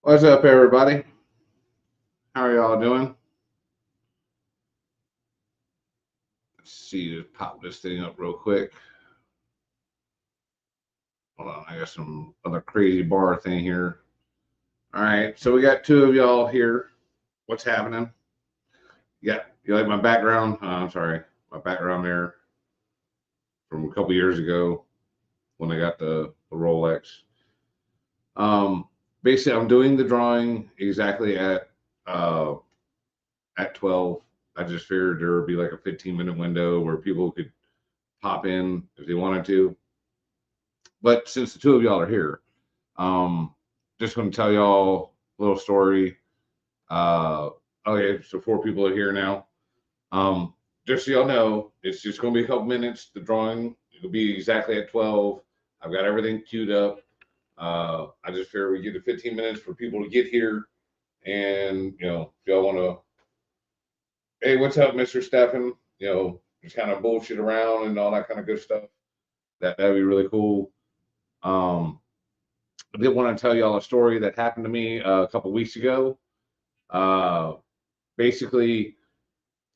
What's up, everybody? How are y'all doing? Let's see, just pop this thing up real quick. Hold on, I got some other crazy bar thing here. All right, so we got two of y'all here. What's happening? Yeah, you like my background? I'm sorry, my background there from a couple years ago when I got the Rolex. Um, Basically, I'm doing the drawing exactly uh, at 12. I just figured there would be like a 15-minute window where people could pop in if they wanted to. But since the two of y'all are here, um, just going to tell y'all a little story. Uh, okay, so four people are here now. Um, just so y'all know, it's just going to be a couple minutes. The drawing will be exactly at 12. I've got everything queued up. I just figured we give it 15 minutes for people to get here. And, if y'all want to, hey, what's up, Mr. Stephan? Just kind of bullshit around and all that kind of good stuff. That'd be really cool. Um, I did want to tell y'all a story that happened to me a couple weeks ago. Uh, Basically,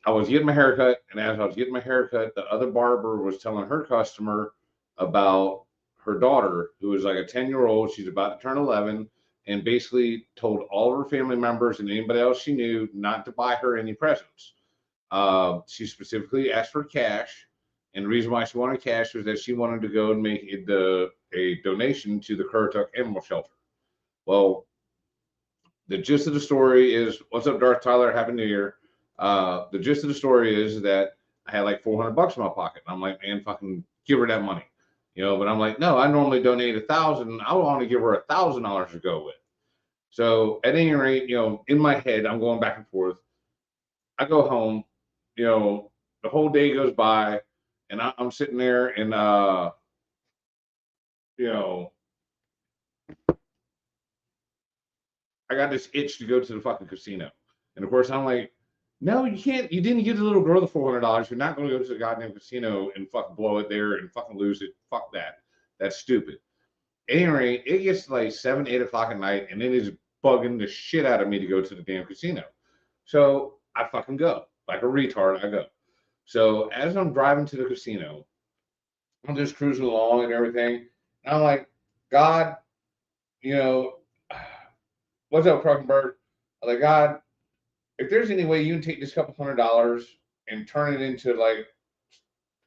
I was getting my haircut, and as I was getting my haircut, the other barber was telling her customer about her daughter, who is like a 10-year-old. She's about to turn 11, and basically told all of her family members and anybody else she knew not to buy her any presents. She specifically asked for cash, and the reason why she wanted cash was that she wanted to go and make a donation to the Currituck Animal Shelter. Well, the gist of the story is, what's up, Darth Tyler? Happy New Year. The gist of the story is that I had like 400 bucks in my pocket. And I'm like, man, fucking give her that money. But I'm like, no, I normally donate 1,000. I want to give her $1,000 to go with. So at any rate, in my head, I'm going back and forth. I go home, you know, the whole day goes by, and I'm sitting there and, you know, I got this itch to go to the fucking casino. And of course, I'm like, no, you can't. You didn't give the little girl the $400. You're not going to go to the goddamn casino and fucking blow it there and fucking lose it. Fuck that. That's stupid. Anyway, it gets to like 7, 8 o'clock at night, and it is bugging the shit out of me to go to the damn casino. So I fucking go. Like a retard, I go. So as I'm driving to the casino, I'm just cruising along and everything. And I'm like, God, you know, what's up, Kruckenberg? I'm like, God, if there's any way you can take this couple $100 and turn it into like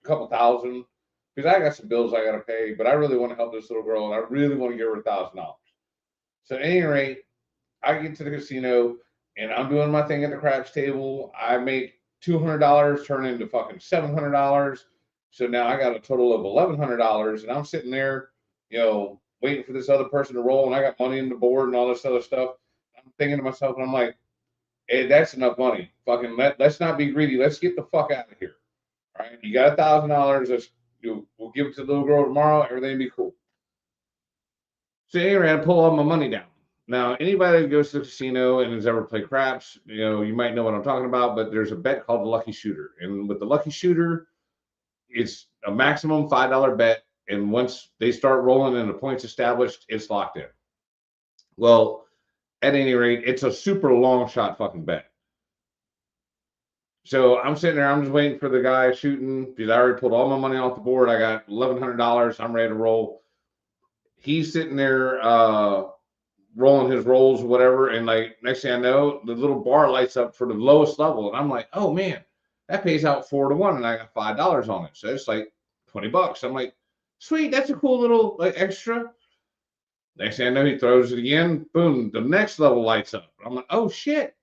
a couple thousand, because I got some bills I got to pay, but I really want to help this little girl and I really want to give her $1,000. So, at any rate, I get to the casino and I'm doing my thing at the craps table. I make $200 turn into fucking $700. So now I got a total of $1,100, and I'm sitting there, waiting for this other person to roll, and I got money in the board and all this other stuff. I'm thinking to myself, and I'm like, hey, that's enough money. Fucking let's not be greedy. Let's get the fuck out of here. All right, you got $1,000. We'll give it to the little girl tomorrow. Everything be cool. So anyway, I pull all my money down. Now, anybody that goes to the casino and has ever played craps, you might know what I'm talking about. But there's a bet called the Lucky Shooter, and with the Lucky Shooter, it's a maximum $5 bet, and once they start rolling and the points established, it's locked in. Well, at any rate, it's a super long shot fucking bet. So I'm sitting there, I'm just waiting for the guy shooting because I already pulled all my money off the board. I got $1,100. I'm ready to roll. He's sitting there rolling his rolls or whatever. And like next thing I know, the little bar lights up for the lowest level. And I'm like, oh man, that pays out 4-1, and I got $5 on it. So it's like $20. I'm like, sweet, that's a cool little like extra. Next thing I know, he throws it again. Boom, the next level lights up. I'm like, oh shit.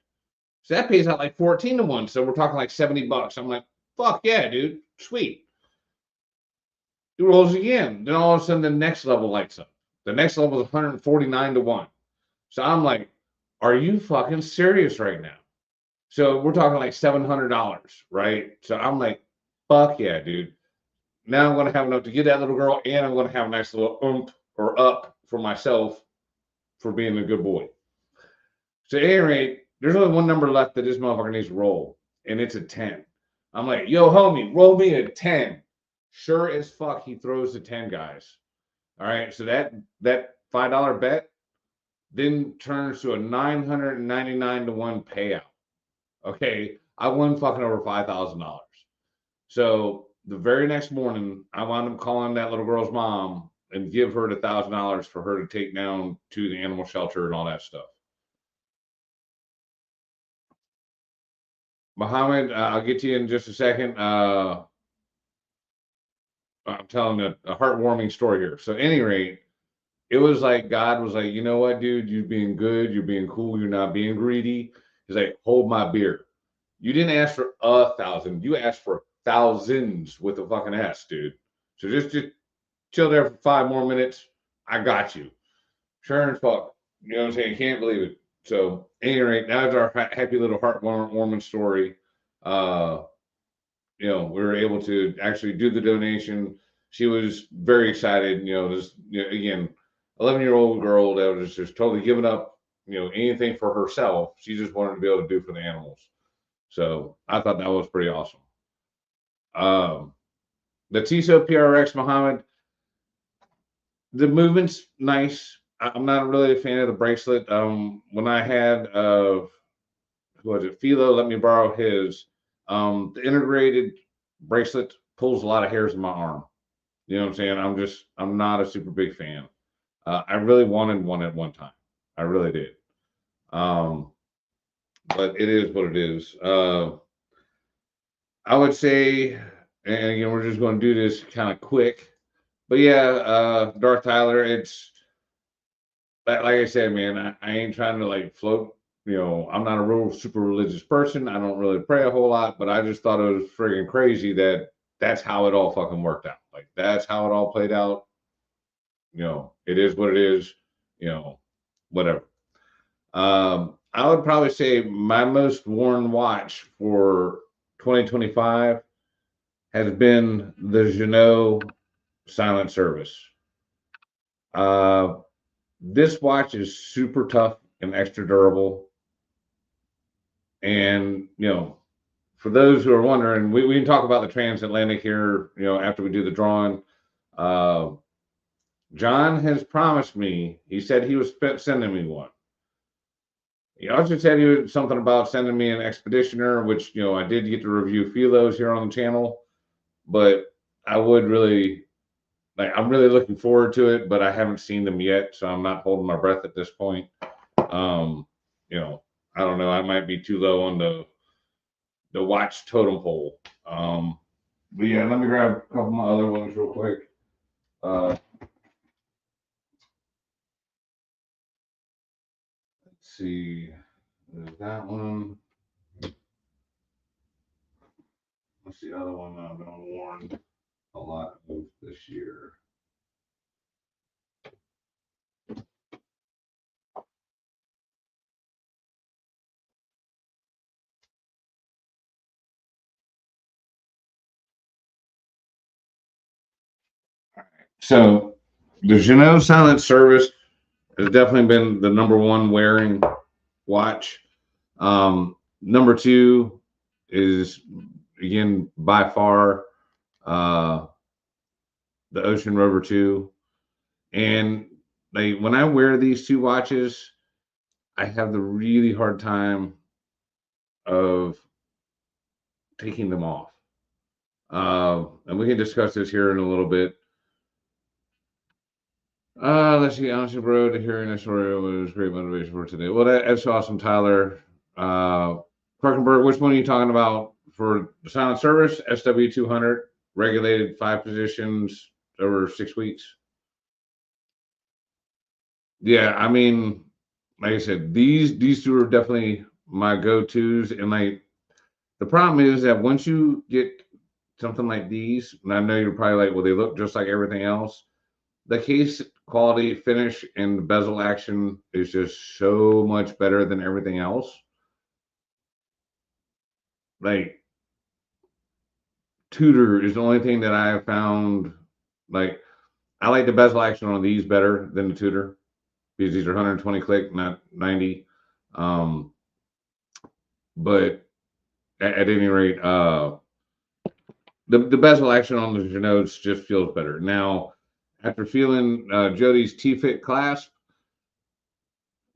So that pays out like 14-1. So we're talking like $70. I'm like, fuck yeah, dude. Sweet. He rolls again. Then all of a sudden the next level lights up. The next level is 149-1. So I'm like, are you fucking serious right now? So we're talking like $700, right? So I'm like, fuck yeah, dude. Now I'm gonna have enough to get that little girl, and I'm gonna have a nice little oomph or up for myself for being a good boy. So at any rate, there's only one number left that this motherfucker needs to roll, and it's a 10. I'm like, yo, homie, roll me a 10. Sure as fuck, he throws the 10, guys. All right, so that $5 bet then turns to a 999 to 1 payout. Okay, I won fucking over $5,000. So the very next morning, I wound up calling that little girl's mom and give her the $1,000 for her to take down to the animal shelter and all that stuff. Muhammad, I'll get to you in just a second. I'm telling a heartwarming story here. So, at any rate, it was like God was like, you know what, dude, you're being good, you're being cool, you're not being greedy. He's like, hold my beer. You didn't ask for 1,000, you asked for thousands with a fucking S, dude. So just chill there for 5 more minutes. I got you. Sure and fuck. You know what I'm saying? Can't believe it. So, at any rate, that was our happy little heartwarming story. Uh, we were able to actually do the donation. She was very excited. Again, 11-year-old girl that was just totally giving up, anything for herself. She just wanted to be able to do for the animals. So I thought that was pretty awesome. The TSO PRX, Muhammad, the movement's nice. I'm not really a fan of the bracelet. When I had, who was it? Philo let me borrow his. The integrated bracelet pulls a lot of hairs in my arm. You know what I'm saying? I'm not a super big fan. I really wanted one at one time. I really did. But it is what it is. I would say, and again, we're just going to do this kind of quick. But yeah, Darth Tyler, it's like I said, man, I ain't trying to like float. I'm not a real super religious person. I don't really pray a whole lot, but I just thought it was friggin' crazy that that's how it all fucking worked out. Like that's how it all played out. It is what it is. Whatever. I would probably say my most worn watch for 2025 has been the Jeannot Silent Service. This watch is super tough and extra durable. And, for those who are wondering, we can talk about the transatlantic here, after we do the drawing. John has promised me, he said he was sending me one. He also said he was something about sending me an Expeditioner, which, I did get to review Philos here on the channel, but I would really, I'm really looking forward to it, but I haven't seen them yet, so I'm not holding my breath at this point. I don't know, I might be too low on the watch totem pole. But yeah, let me grab a couple of my other ones real quick. Let's see, there's that one. What's the other one that I've been worn a lot of this year? So the Jeannot Silent Service has definitely been the number one wearing watch. Number two is again by far the Ocean Rover 2. And when I wear these two watches, I have the really hard time of taking them off. And we can discuss this here in a little bit. Let's see. Honestly, bro, to hearing that story was great motivation for today. Well, that's awesome, Tyler. Kruckenberg, which one are you talking about for the silent service? SW200, regulated 5 positions over 6 weeks. Yeah, I mean, like I said, these two are definitely my go-tos, and the problem is that once you get something like these, and I know you're probably like, well, they look just like everything else. The case quality, finish, and the bezel action is just so much better than everything else. Like Tudor is the only thing that I have found. Like I like the bezel action on these better than the Tudor because these are 120 click, not 90. But at any rate, the bezel action on the Jeannots just feels better. Now, after feeling Jody's T-Fit clasp,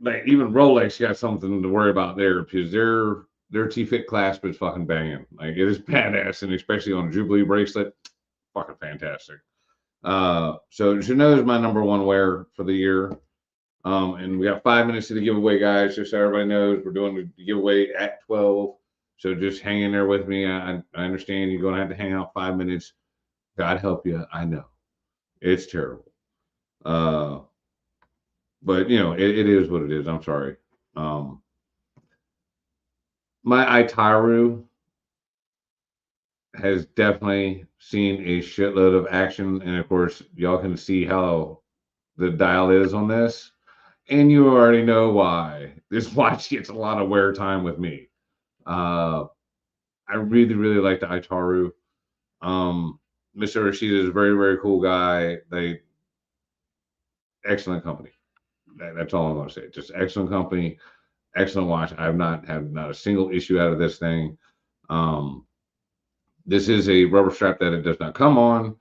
like even Rolex got something to worry about there because their T-Fit clasp is fucking banging. Like it is badass, and especially on a Jubilee bracelet, fucking fantastic. So Chanel is my number one wear for the year. And we got 5 minutes to the giveaway, guys. Just so everybody knows, we're doing the giveaway at 12. So just hang in there with me. I understand you're going to have to hang out 5 minutes. God help you. I know it's terrible. Uh, but you know, it is what it is. I'm sorry. Um, my Itaru has definitely seen a shitload of action, and of course, y'all can see how the dial is on this, and you already know why. This watch gets a lot of wear time with me. Uh, I really, really like the Itaru. Mr. Rashid is a very, very cool guy. They excellent company. That's all I'm going to say. Just excellent company, excellent watch. I've not had not a single issue out of this thing. Um, this is a rubber strap that it does not come on.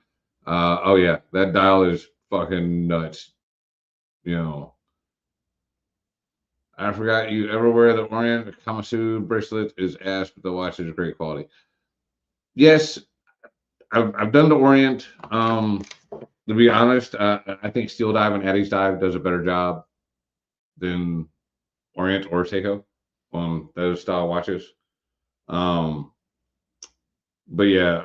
Oh yeah, that dial is fucking nuts. You know, I forgot you ever wear the Orient Kamasu bracelet is ass, but the watch is great quality. Yes, I've done the Orient. To be honest, I think Steel Dive and Addie's Dive does a better job than Orient or Seiko on those style watches. Um, but yeah,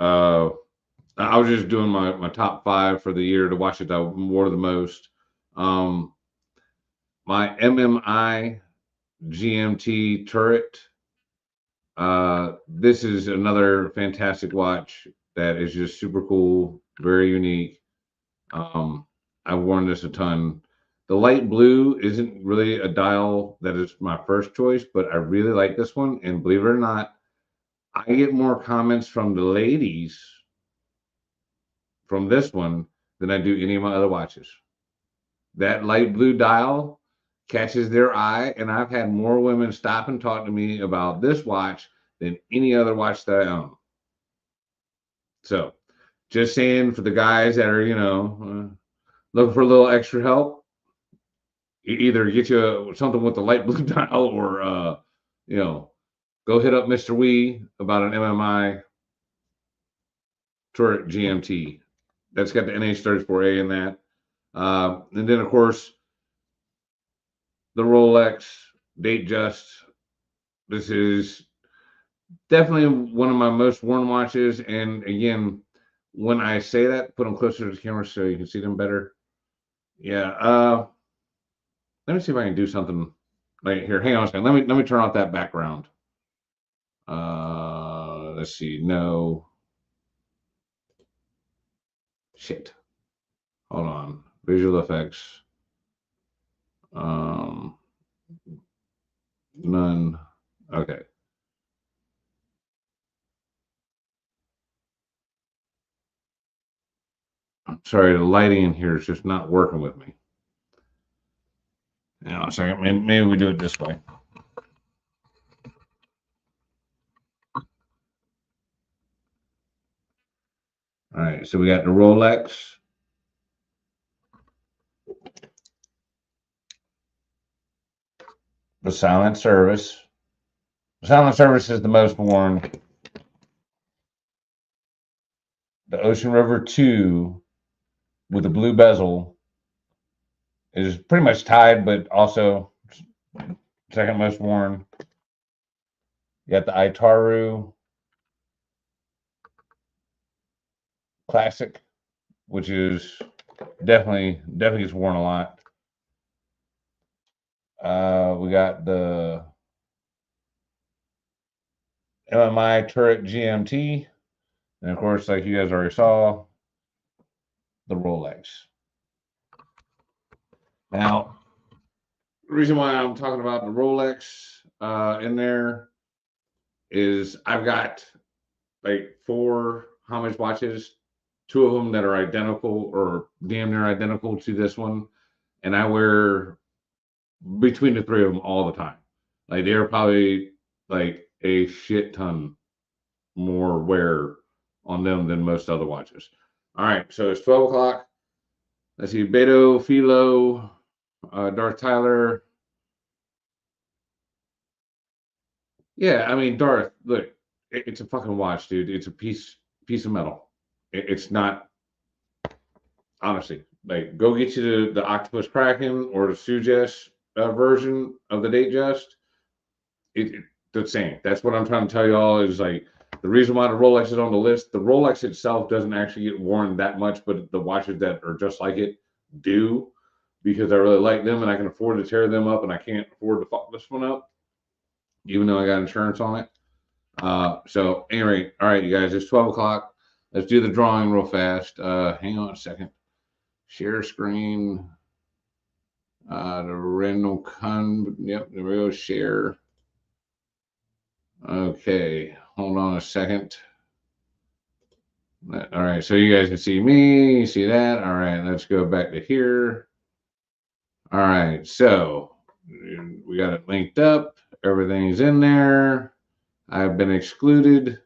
I was just doing my top five for the year to watch it I wore the most. Um, my MMI GMT turret. This is another fantastic watch that is just super cool, very unique. I've worn this a ton. The light blue isn't really a dial that is my first choice, but I really like this one. And believe it or not, I get more comments from the ladies from this one than I do any of my other watches. That light blue dial catches their eye, and I've had more women stop and talk to me about this watch than any other watch that I own. So, just saying for the guys that are, looking for a little extra help, either get you something with the light blue dial or, you know, go hit up Mr. Wee about an MMI Turret GMT. That's got the NH34A in that. And then, of course, the Rolex Datejust. This is definitely one of my most worn watches. And again, when I say that, put them closer to the camera so you can see them better. Yeah. Let me see if I can do something right here. Hang on a second. Let me turn off that background. Let's see. No. Shit. Hold on. Visual effects. Um, none. Okay. I'm sorry, the lighting in here is just not working with me. Hang on a second. Maybe we do it this way. All right. So we got the Rolex. The Silent Service. The Silent Service is the most worn. The Ocean River 2 with the blue bezel is pretty much tied, but also second most worn. You got the Itaru Classic, which is definitely gets worn a lot. We got the MMI Turret GMT, and of course, like you guys already saw, the Rolex. Now, the reason why I'm talking about the Rolex in there is I've got like 4 homage watches, 2 of them that are identical or damn near identical to this one, and I wear between the 3 of them all the time. Like they're probably like a shit ton more wear on them than most other watches. All right, so it's 12 o'clock. Let's see, Beto, Philo, Darth Tyler, Yeah, I mean, Darth, look, it's a fucking watch, dude. It's a piece of metal. It's not, honestly, like, go get you the Octopus Kraken or the Sugest version of the Datejust. It the same. That's what I'm trying to tell you all is like the reason why the Rolex is on the list. The Rolex itself doesn't actually get worn that much, but the watches that are just like it do because I really like them and I can afford to tear them up and I can't afford to fuck this one up, even though I got insurance on it. So anyway, all right, you guys, it's 12 o'clock. Let's do the drawing real fast. Hang on a second. Share screen. The random yep, the real share. Okay, hold on a second. All right, so you guys can see me, you see that. All right, let's go back to here. All right, so we got it linked up. Everything's in there. I've been excluded.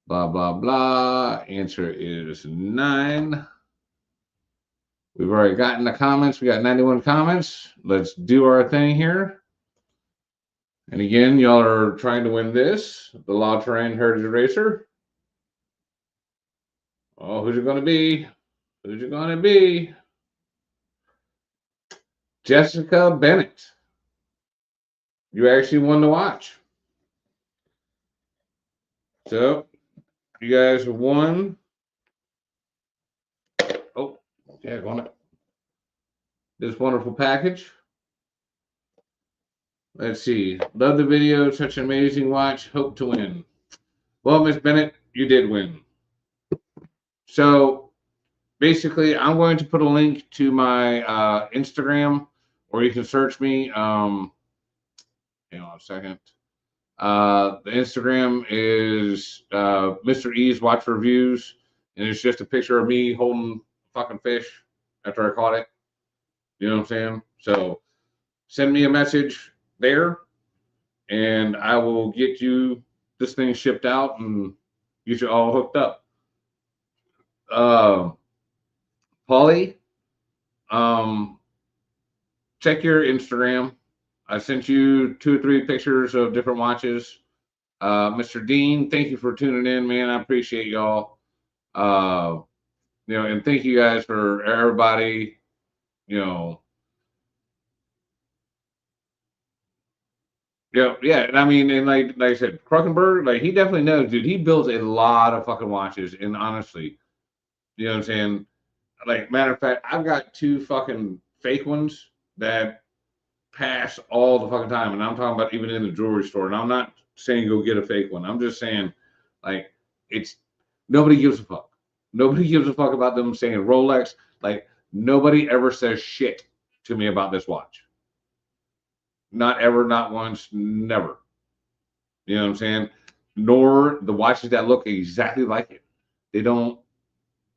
Blah, blah, blah. Answer is 9. We've already gotten the comments. We got 91 comments. Let's do our thing here. And again, y'all are trying to win this, the La Touraine Heritage Racer. Oh, who's it going to be? Who's it going to be? Jessica Bennett. You actually won the watch. So, you guys won. Oh, yeah, won it. This wonderful package. Let's see. Love the video. Such an amazing watch. Hope to win. Well, Miss Bennett, you did win. So, basically, I'm going to put a link to my Instagram, or you can search me. Hang on a second. The Instagram is Mr. E's Watch Reviews, and it's just a picture of me holding fucking fish after I caught it. You know what I'm saying? So send me a message there, and I will get you this thing shipped out and get you all hooked up. Paulie, um, check your Instagram. I sent you 2 or 3 pictures of different watches. Mr. Dean, thank you for tuning in, man. I appreciate y'all. Uh, and thank you guys for everybody, you know. Yeah. And I mean, and like I said, Kruckenberg, like he definitely knows, dude. He builds a lot of fucking watches, and honestly, you know what I'm saying? Like, matter of fact, I've got 2 fucking fake ones that pass all the fucking time, and I'm talking about even in the jewelry store. And I'm not saying go get a fake one. I'm just saying, like, it's nobody gives a fuck. Nobody gives a fuck about them saying Rolex. Like, nobody ever says shit to me about this watch. Not ever, not once, never. You know what I'm saying? Nor the watches that look exactly like it. They don't,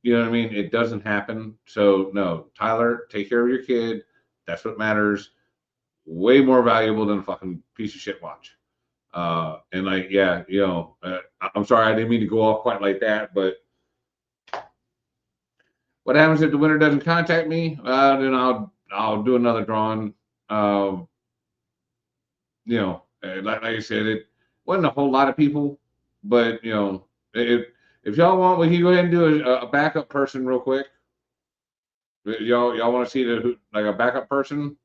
you know what I mean? It doesn't happen. So, no, Tyler, take care of your kid. That's what matters. Way more valuable than a fucking piece of shit watch. And like, yeah, I'm sorry, I didn't mean to go off quite like that, but what happens if the winner doesn't contact me? Then I'll do another drawing. Um, like I said, it wasn't a whole lot of people, but if y'all want, we can go ahead and do a backup person real quick. Y'all want to see like a backup person,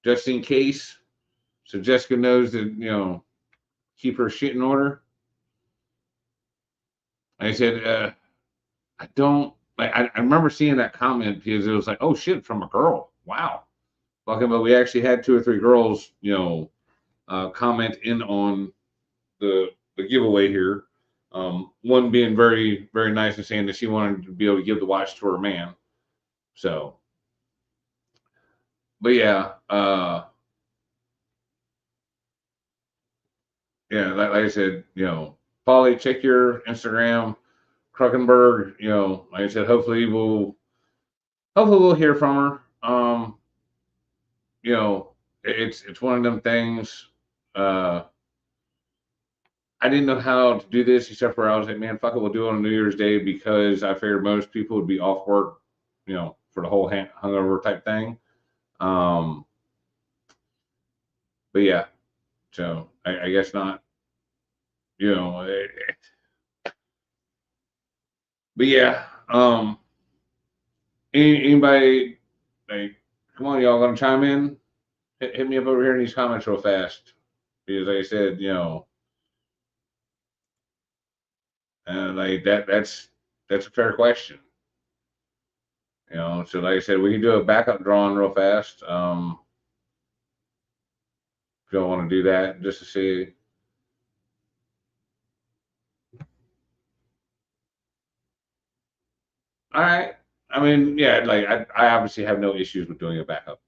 just in case, so Jessica knows that keep her shit in order. I said, I don't like. I remember seeing that comment because it was like, oh shit, from a girl. Wow. Fucking, but we actually had 2 or 3 girls, comment in on the giveaway here. One being very, very nice and saying that she wanted to be able to give the watch to her man. So, but yeah, like I said, Polly, check your Instagram. Kruckenberg, like I said, hopefully we'll hear from her. It's one of them things. I didn't know how to do this except for I was like, man, fuck it, we'll do it on New Year's Day because I figured most people would be off work, for the whole hungover type thing. But yeah, So I guess not. You know, but yeah. Anybody like, come on, y'all gonna chime in? Hit me up over here in these comments real fast because, like I said, and like that's a fair question. So like I said, we can do a backup drawing real fast. If y'all want to do that, just to see. All right. I mean, yeah, like I obviously have no issues with doing a backup.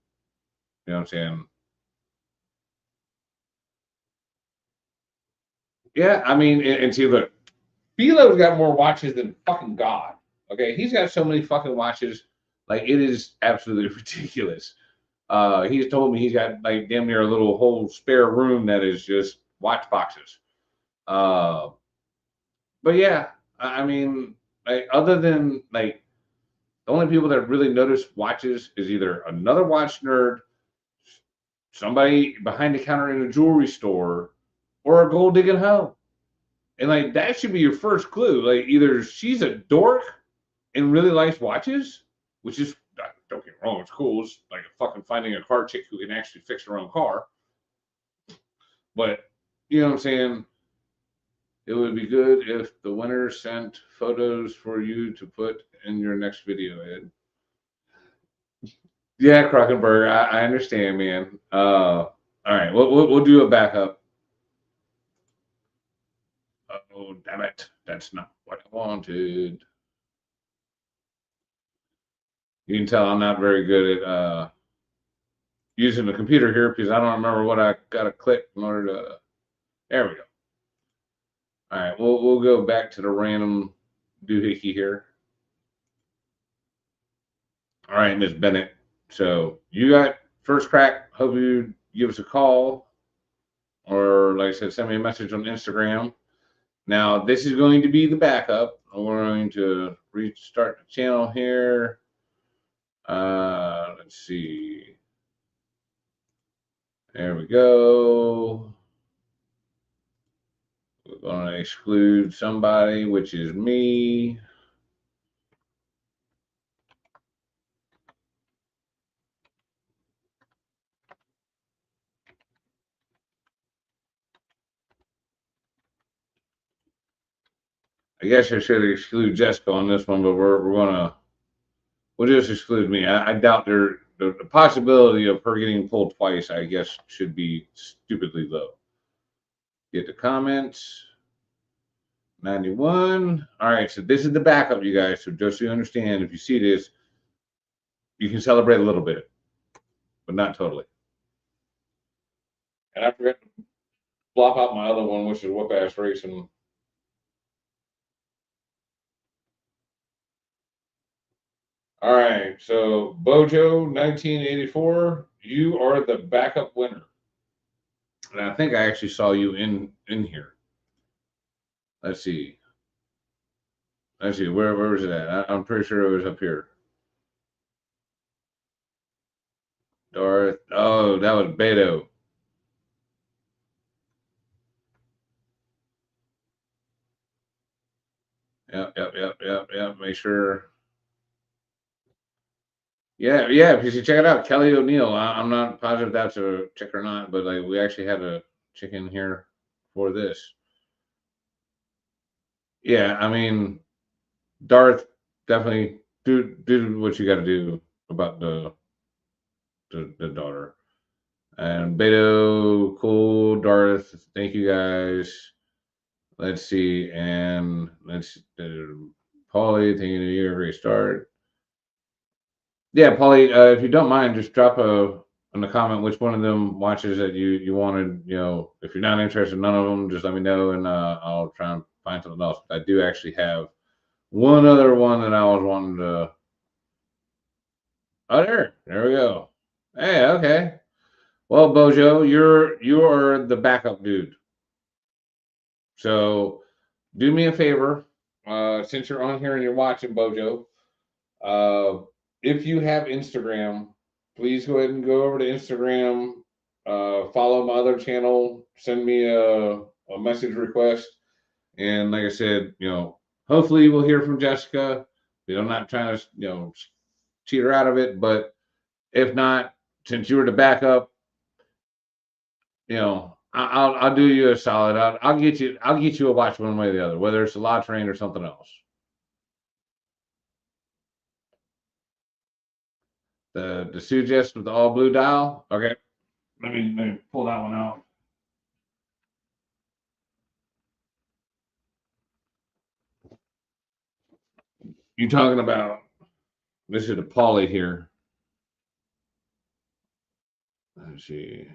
You know what I'm saying? Yeah, I mean, and see, look, Philo's got more watches than fucking God. Okay, he's got so many fucking watches, like it is absolutely ridiculous. He's told me he's got like damn near a little whole spare room that is just watch boxes. Uh, but yeah, I mean, like other than like the only people that really notice watches is either another watch nerd, somebody behind the counter in a jewelry store, or a gold digging hoe. And like that should be your first clue. Like either she's a dork and really likes watches, which is don't get me wrong, it's cool. It's like fucking finding a car chick who can actually fix her own car. But you know what I'm saying? It would be good if the winner sent photos for you to put in your next video, Ed. Yeah, Krakenberg, I understand, man. All right, we'll do a backup. Oh, damn it. That's not what I wanted. You can tell I'm not very good at using the computer here because I don't remember what I got to click in order to. There we go. All right, we'll go back to the random doohickey here. All right, Miss Bennett. So you got first crack. Hope you give us a call or, like I said, send me a message on Instagram. Now, this is going to be the backup. We're going to restart the channel here. Let's see. There we go. We're going to exclude somebody, which is me. I guess I should exclude Jessica on this one, but we'll just exclude me. I doubt the possibility of her getting pulled twice, I guess, should be stupidly low. Get the comments. 91. All right, so this is the backup, you guys. So just so you understand, if you see this, you can celebrate a little bit, but not totally. And I forgot to blop out my other one, which is Whoop Ass Racing. All right, so Bojo 1984, you are the backup winner. And I think I actually saw you in here. Let's see. Let's see. Where was it at? I'm pretty sure it was up here. Darth. Oh, that was Beto. Yep. Make sure. Yeah. If you should check it out, Kelly O'Neill. I'm not positive that's a chick or not, but like we actually had a chick in here for this. Yeah, I mean, Darth, definitely do what you got to do about the daughter. And Beto, cool, Darth, thank you guys. Let's see, and let's Paulie, thank you. You're a great start. Yeah, Paulie, if you don't mind, just drop a in the comment which one of them watches that you wanted. If you're not interested in none of them, just let me know, and I'll try and find something else. I do actually have one other one that I was wanting to. Oh, there we go. Hey, okay. Well, Bojo, you're the backup dude. So do me a favor, since you're on here and you're watching Bojo. Uh, if you have Instagram, please go ahead and go over to Instagram follow my other channel, send me a message request. And like I said, hopefully we'll hear from Jessica. I'm not trying to, cheat her out of it, but if not, since you were the backup, I'll do you a solid. I'll get you a watch one way or the other, whether it's a La Touraine or something else. The Sugest with the all blue dial. Okay, let me pull that one out. You talking about? This is the Poly here. Let's see.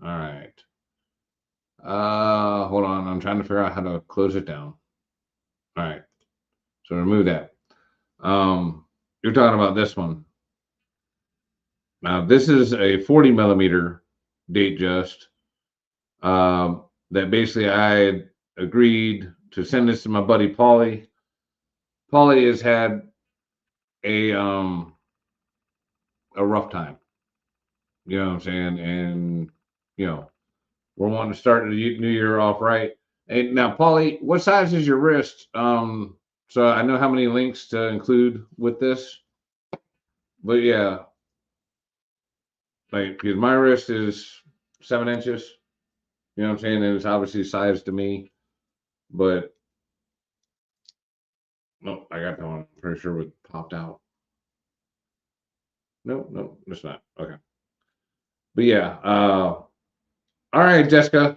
All right. Hold on. I'm trying to figure out how to close it down. All right. So remove that. You're talking about this one. Now this is a 40 millimeter Datejust. That basically I agreed to send this to my buddy Paulie. Paulie has had a rough time. You know what I'm saying? And we're wanting to start the new year off right. And now, Paulie, what size is your wrist? So I know how many links to include with this. But yeah, like because my wrist is 7 inches. You know what I'm saying? And it's obviously size to me. But no, I got that one. I'm pretty sure it popped out. No, it's not. Okay. But yeah, all right, Jessica,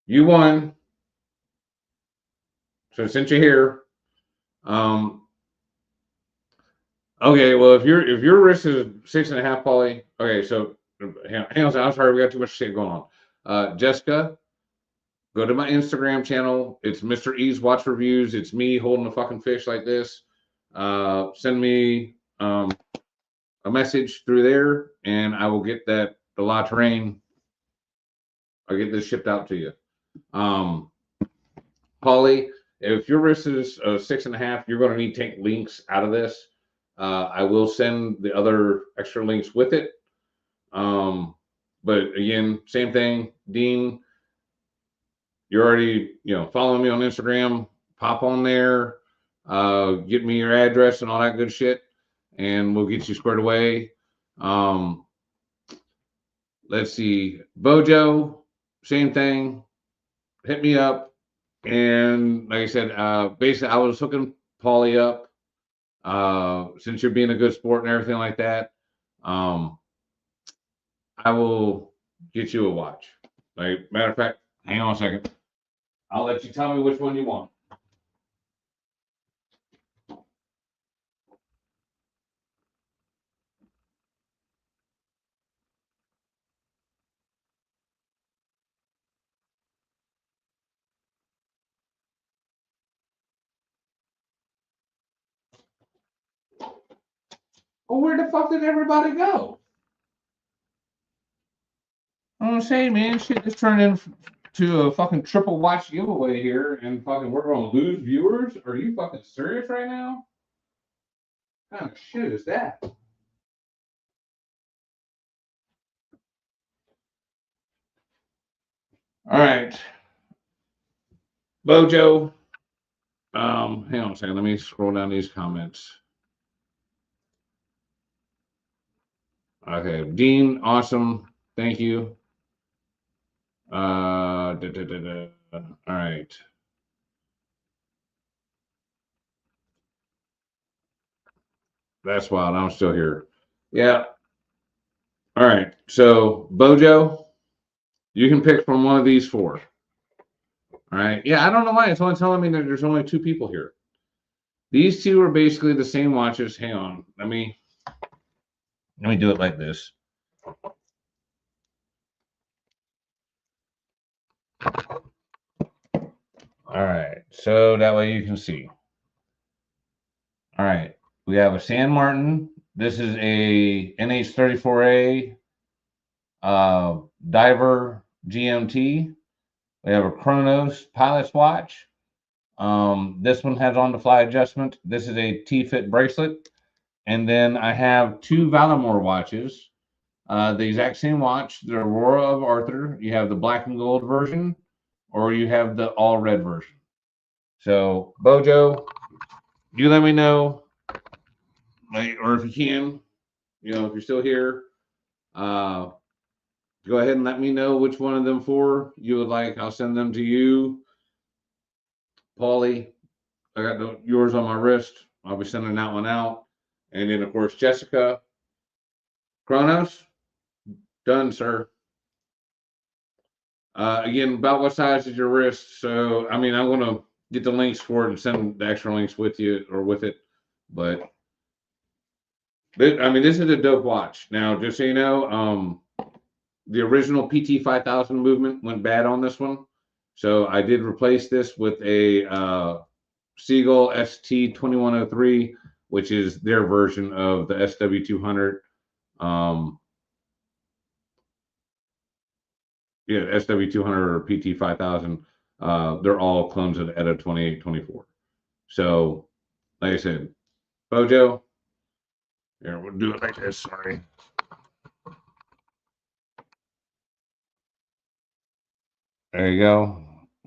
you won. So since you're here, um, okay, well if your wrist is 6.5, Polly. Okay, so hang on, I'm sorry, we got too much shit going on. Jessica, go to my Instagram channel. It's Mr. E's Watch Reviews. It's me holding a fucking fish like this. Send me a message through there, and I will get the La Touraine. I'll get this shipped out to you. Polly, if your wrist is 6.5, you're going to need to take links out of this. I will send the other extra links with it. But again, same thing. Dean, you're already, following me on Instagram. Pop on there. Get me your address and all that good shit, and we'll get you squared away. Let's see. Bojo, same thing. Hit me up. And like I said, basically, I was hooking Paulie up. Since you're being a good sport and everything like that, I will get you a watch. Like matter of fact, hang on a second. I'll let you tell me which one you want. Well, where the fuck did everybody go? I'm gonna say, man, shit just turned into a fucking triple watch giveaway here, and fucking we're gonna lose viewers. Are you fucking serious right now? What kind of shit is that? All right, Bojo. Hang on a second. Let me scroll down these comments. Okay, Dean, awesome. Thank you. All right. That's wild. I'm still here. Yeah. All right. So, Bojo, you can pick from one of these four. All right. Yeah, I don't know why it's only telling me that there's only 2 people here. These 2 are basically the same watches. Hang on. Let me do it like this. All right. So that way you can see. All right. We have a San Martin. This is a NH34A Diver GMT. We have a Chronos Pilot's watch. This one has on-the-fly adjustment. This is a T-Fit bracelet. And then I have 2 Valamore watches. The exact same watch, the Aurora of Arthur. You have the black and gold version, or you have the all red version. So, Bojo, you let me know, or if you can, if you're still here, go ahead and let me know which one of them four you would like. I'll send them to you. Paulie, I got yours on my wrist. I'll be sending that one out. And then, of course, Jessica, Kronos, done, sir. Again, about what size is your wrist? So, I mean, I'm going to get the links for it and send the extra links with you or with it. But, I mean, this is a dope watch. Now, just so you know, the original PT 5000 movement went bad on this one. So I did replace this with a Seagull ST 2103, which is their version of the SW200. SW200 or PT 5000. They're all clones of the ETA 2824. So, like I said, Bojo, here, we'll do it like this. Sorry. There you go.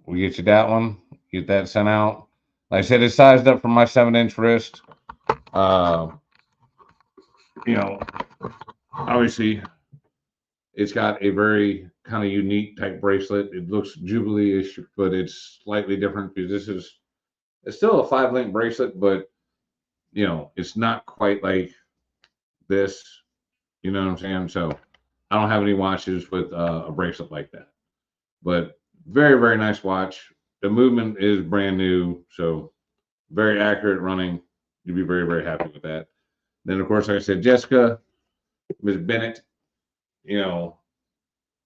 We get you that one. Get that sent out. Like I said, it's sized up for my 7-inch wrist. Obviously, it's got a very kind of unique type bracelet. It looks Jubilee-ish, but it's slightly different because it's still a 5-link bracelet, but it's not quite like this. You know what I'm saying? So I don't have any watches with a bracelet like that, but very, very nice watch. The movement is brand new, so very accurate running. You'd be very, very happy with that. Then, of course, like I said, Jessica, Ms. Bennett, you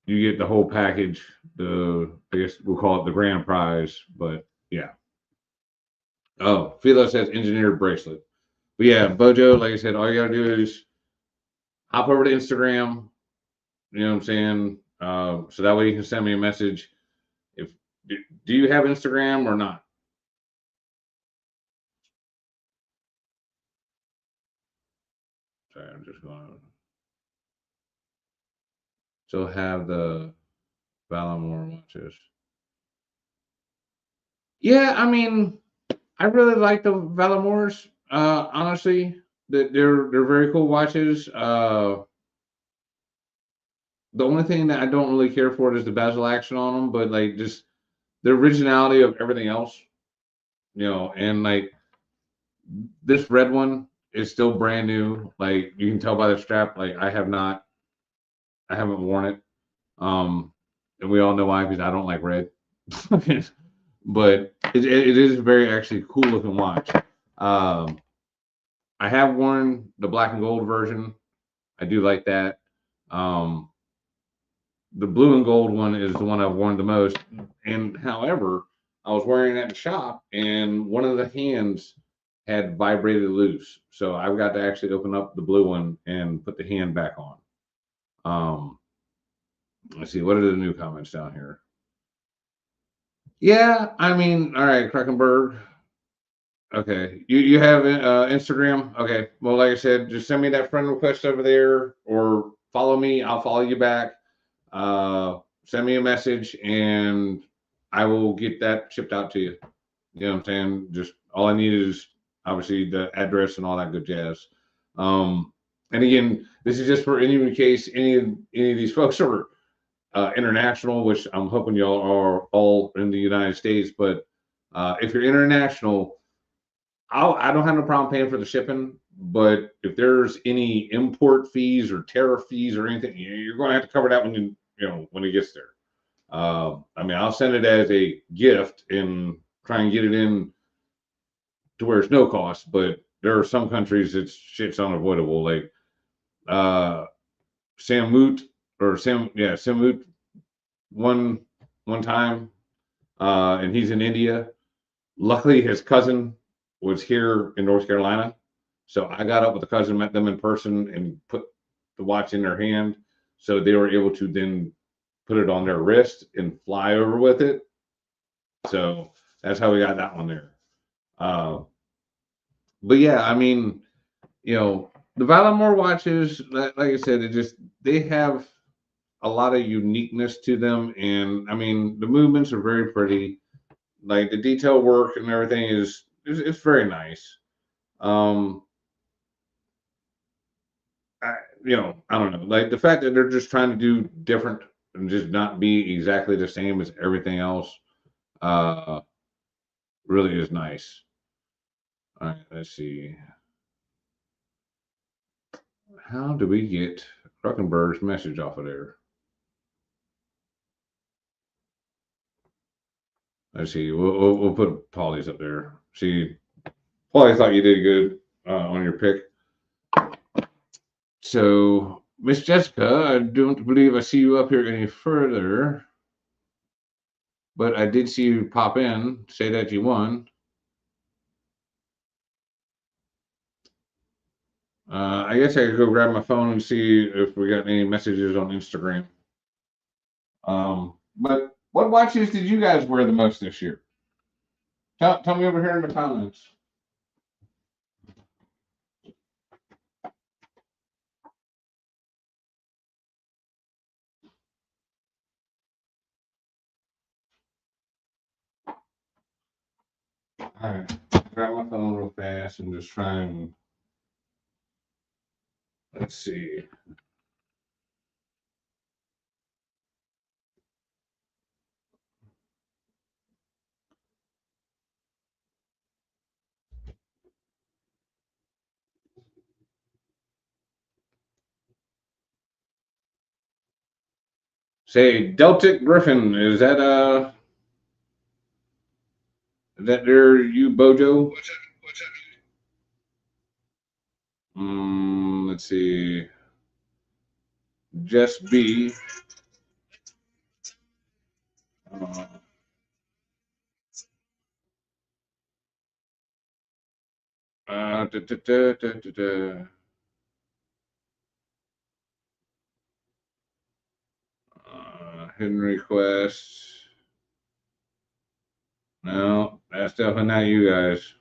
get the whole package. I guess we'll call it the grand prize, but yeah. Oh, Philo says engineered bracelet. But yeah, Bojo, like I said, all you gotta do is hop over to Instagram. You know what I'm saying? So that way you can send me a message. If do you have Instagram or not? Sorry, I'm just going to still have the Valamore watches. Yeah, I mean, I really like the Valamores. Honestly, they're very cool watches. The only thing that I don't really care for is the bezel action on them, but like just the originality of everything else, and like this red one is still brand new. Like you can tell by the strap, like I haven't worn it. And we all know why, because I don't like red. But it is very actually cool looking watch. Um, I have worn the black and gold version. I do like that. Um, the blue and gold one is the one I've worn the most. And however, I was wearing it at the shop, and one of the hands had vibrated loose. So I've got to actually open up the blue one and put the hand back on. Let's see, what are the new comments down here? Yeah, I mean, all right, Krakenberg. Okay, you have Instagram. Okay, well, like I said, just send me that friend request over there, or follow me. I'll follow you back. Send me a message, and I will get that shipped out to you. You know what I'm saying? Just all I need is obviously the address and all that good jazz. And again, this is just for any case any of these folks are international, which I'm hoping y'all are all in the United States. But if you're international, I don't have no problem paying for the shipping. But if there's any import fees or tariff fees or anything, you're going to have to cover that when when it gets there. I mean, I'll send it as a gift and try and get it in to where it's no cost. But there are some countries it's shit's unavoidable. Like Samut Samut one time, and he's in India. Luckily, his cousin was here in North Carolina, so I got up with the cousin, met them in person, and put the watch in their hand, so they were able to then put it on their wrist and fly over with it. So that's how we got that one there. But yeah, I mean, The Valamore watches, like I said, they have a lot of uniqueness to them, and I mean the movements are very pretty. Like the detail work and everything is it's very nice. Um, I, I don't know, like the fact that they're just trying to do different and just not be exactly the same as everything else, uh, really is nice. All right, let's see. How do we get Druckenberg's message off of there? Let's see. We'll put Polly's up there. See, Polly thought you did good on your pick. So, Miss Jessica, I don't believe I see you up here any further, but I did see you pop in, say that you won. I guess I could go grab my phone and see if we got any messages on Instagram. But what watches did you guys wear the most this year? Tell me over here in the comments. All right, grab my phone real fast and just try and let's see. Say Deltic Griffin. Is that there you Bojo? What's up? Let's see. Just B. Uh, da, da, da, da, da, da. Hidden requests. No, that's definitely not you guys.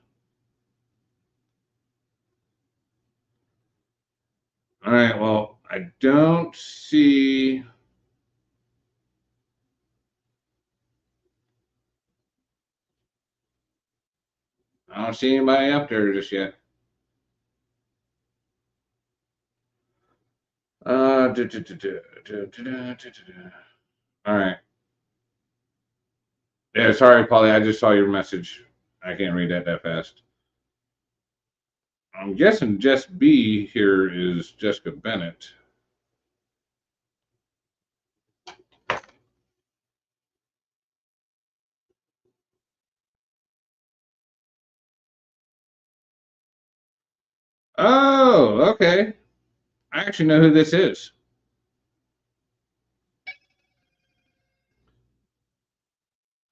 All right. Well, I don't see. I don't see anybody up there just yet. Da, da, da, da, da, da, da, da, da. All right. Yeah, sorry, Polly. I just saw your message. I can't read that fast. I'm guessing Jess B here is Jessica Bennett. Oh, okay. I actually know who this is.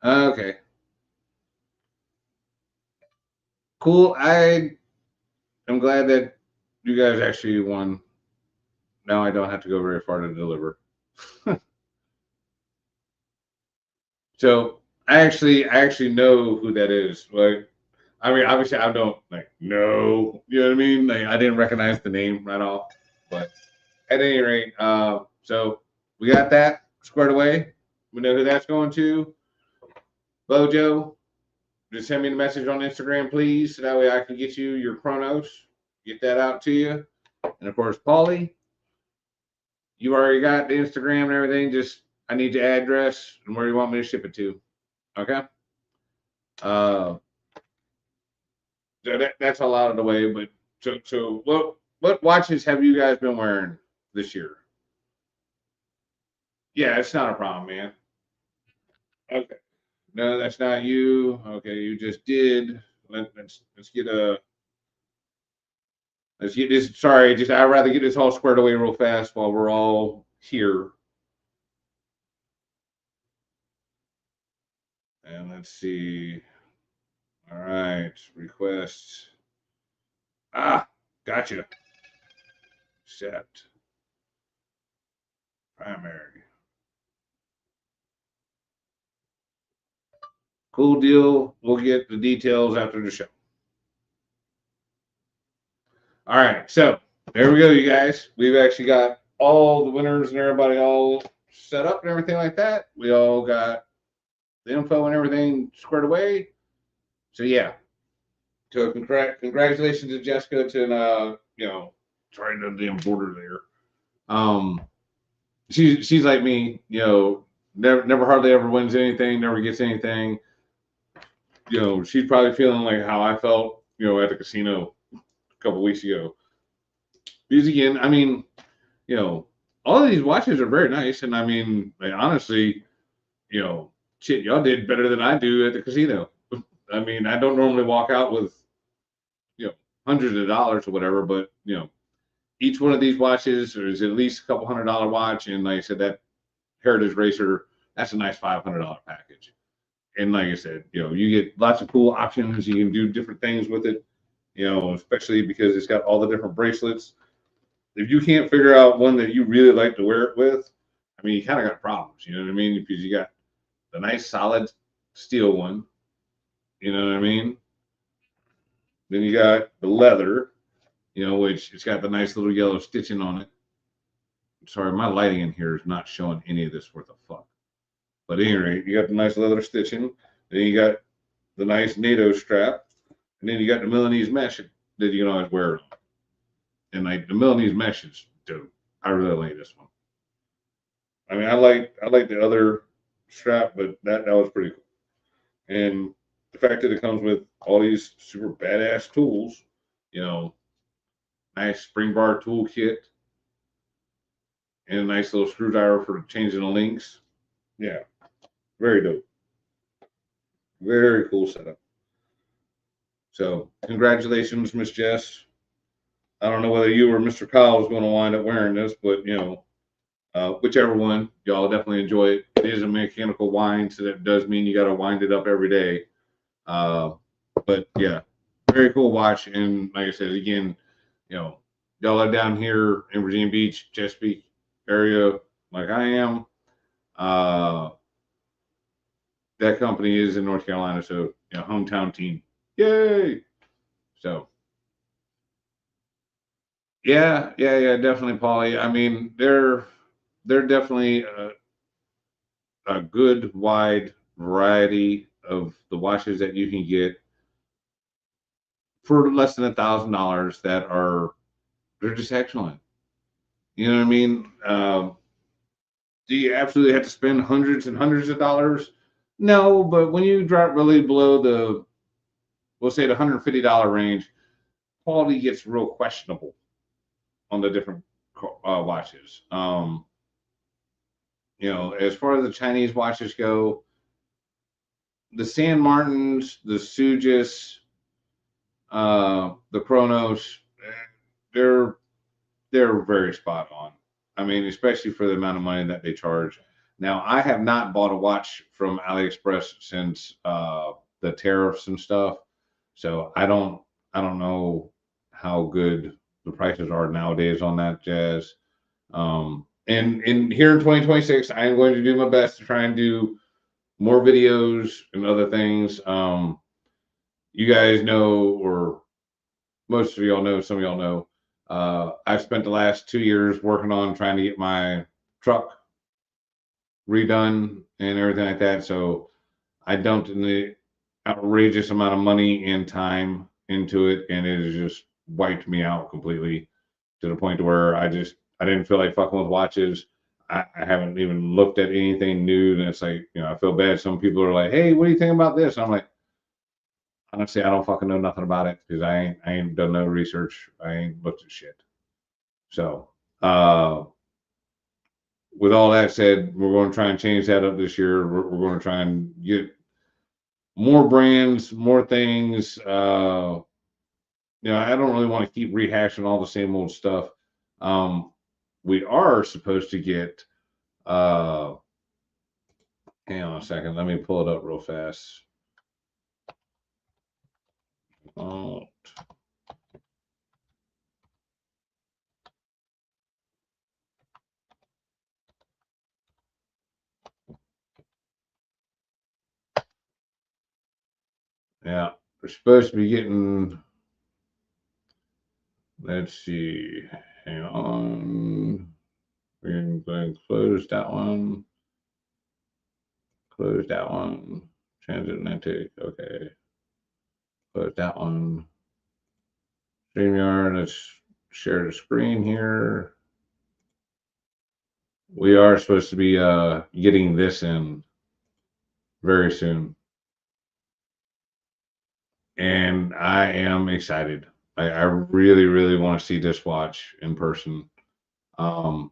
Okay, cool. I am glad that you guys actually won. Now I don't have to go very far to deliver. So I actually know who that is. Like, I mean, obviously I don't like know. You know what I mean? Like, I didn't recognize the name right off. But at any rate, so we got that squared away. We know who that's going to. Bojo, just send me the message on Instagram, please. So that way I can get you your chronos, get that out to you. And of course, Paulie, you already got the Instagram and everything. Just I need your address and where you want me to ship it to. Okay. Uh, so that's all out of the way. But so what watches have you guys been wearing this year? Yeah, it's not a problem, man. Okay. No, that's not you. Okay, you just did. Let's get a let's get this. Sorry, just I'd rather get this all squared away real fast while we're all here. And let's see. All right, requests. Ah, gotcha. Accept primary. Cool deal. We'll get the details after the show. All right, so There we go, you guys. We've actually got all the winners and everybody all set up and everything like that. We all got the info and everything squared away. So yeah. So congratulations to Jessica to sorry to the border there. Um, she's like me, never hardly ever wins anything, never gets anything. She's probably feeling like how I felt, at the casino a couple weeks ago. Because again, I mean, you know, all of these watches are very nice, and I mean, like, honestly, shit, y'all did better than I do at the casino. I mean, I don't normally walk out with, you know, hundreds of dollars or whatever, but each one of these watches is at least a couple $100 watch, and like I said, that Heritage Racer, that's a nice $500 package. And like I said, you get lots of cool options. You can do different things with it. Especially because it's got all the different bracelets. If you can't figure out one that you really like to wear it with, I mean, you kind of got problems. You know what I mean? Because you got the nice solid steel one. You know what I mean? Then you got the leather, which it's got the nice little yellow stitching on it. Sorry, my lighting in here is not showing any of this worth of fuck. But at any rate, you got the nice leather stitching. Then you got the nice NATO strap. And then you got the Milanese mesh that you can always wear. And like the Milanese mesh is dope. I really like this one. I mean, I like the other strap, but that was pretty cool. And the fact that it comes with all these super badass tools, you know, nice spring bar tool kit, and a nice little screwdriver for changing the links. Yeah, very dope. Very cool setup. So congratulations, Miss Jess. I don't know whether you or Mr. Kyle is going to wind up wearing this, but whichever one, y'all definitely enjoy it. It is a mechanical wind, so that does mean you got to wind it up every day. But yeah, very cool watch. And like I said, again, y'all are down here in Virginia Beach, Chesapeake area, like I am. Uh, that company is in North Carolina, so hometown team, yay! So yeah, definitely, Paulie. I mean, they're definitely a good wide variety of the watches that you can get for less than $1,000 that are they're just excellent. You know what I mean? Do you absolutely have to spend hundreds and hundreds of dollars? No, but when you drop really below we'll say the $150 range, quality gets real questionable on the different watches. As far as the Chinese watches go, the San Martins, the Sugis, the Chronos, they're they're very spot on. I mean, especially for the amount of money that they charge. Now, I have not bought a watch from AliExpress since the tariffs and stuff, so I don't know how good the prices are nowadays on that jazz. And here in 2026, I am going to do my best to try and do more videos and other things. You guys know, or most of y'all know, some of y'all know, I've spent the last 2 years working on trying to get my truck redone and everything like that. So I dumped an outrageous amount of money and time into it, and it has just wiped me out completely to the point to where I didn't feel like fucking with watches. I haven't even looked at anything new, and it's like I feel bad. Some people are like, "Hey, what do you think about this?" I'm like, honestly, I don't fucking know nothing about it because I ain't done no research. I ain't looked at shit. So, with all that said, we're going to try and change that up this year. We're going to try and get more brands, more things. I don't really want to keep rehashing all the same old stuff. Um, we are supposed to get. Uh, hang on a second. Let me pull it up real fast. Oh, yeah, we're supposed to be getting Let's see. Hang on. We're going to close that one. Close that one. Transatlantic. Okay. Close that one. StreamYard. Let's share the screen here. We are supposed to be getting this in very soon. And I am excited. I really, really want to see this watch in person. Um,